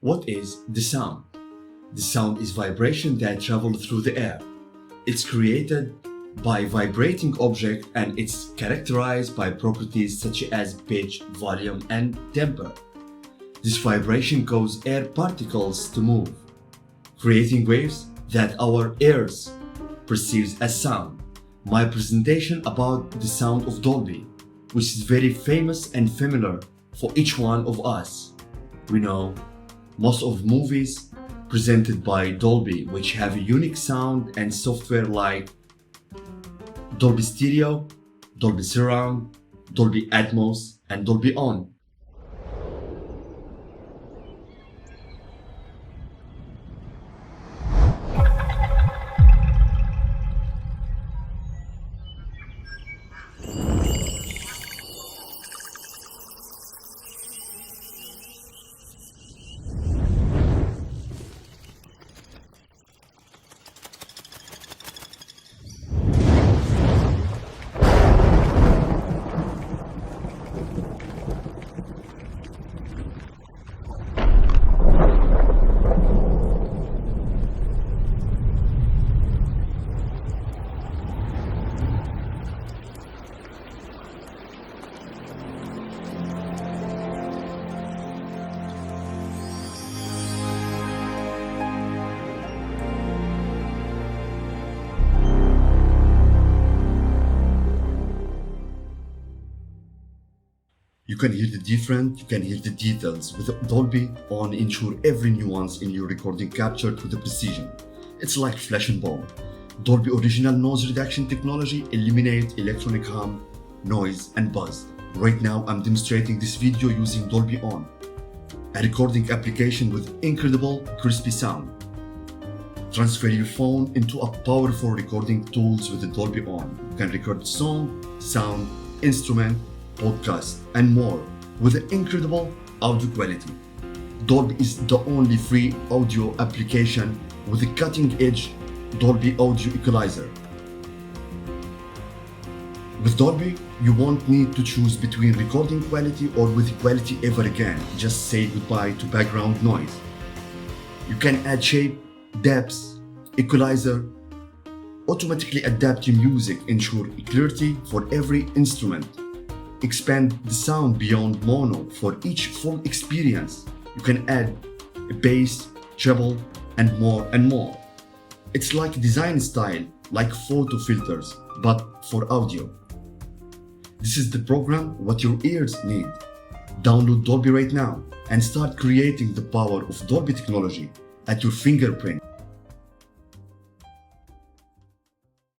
What is the sound? The sound is vibration that travels through the air. It's created by vibrating object and it's characterized by properties such as pitch, volume, and temper. This vibration causes air particles to move, creating waves that our ears perceives as sound. My presentation about the sound of Dolby, which is very famous and familiar for each one of us. We know most of movies presented by Dolby, which have a unique sound and software like Dolby Stereo, Dolby Surround, Dolby Atmos, and DolbyOn. You can hear the different, you can hear the details. With DolbyOn ensure every nuance in your recording captured with precision. It's like flesh and bone. Dolby original noise reduction technology eliminates electronic hum, noise, and buzz. Right now I'm demonstrating this video using DolbyOn, a recording application with incredible crispy sound. Transfer your phone into a powerful recording tools with the DolbyOn. You can record song, sound, instrument, podcast, and more with an incredible audio quality. Dolby is the only free audio application with a cutting-edge Dolby audio equalizer. With Dolby, you won't need to choose between recording quality or with quality ever again. Just say goodbye to background noise. You can add shape, depth, equalizer, automatically adapt your music, ensure clarity for every instrument. Expand the sound beyond mono for each full experience. You can add a bass, treble, and more and more. It's like design style, like photo filters, but for audio. This is the program what your ears need. Download Dolby right now and start creating the power of Dolby technology at your fingerprint.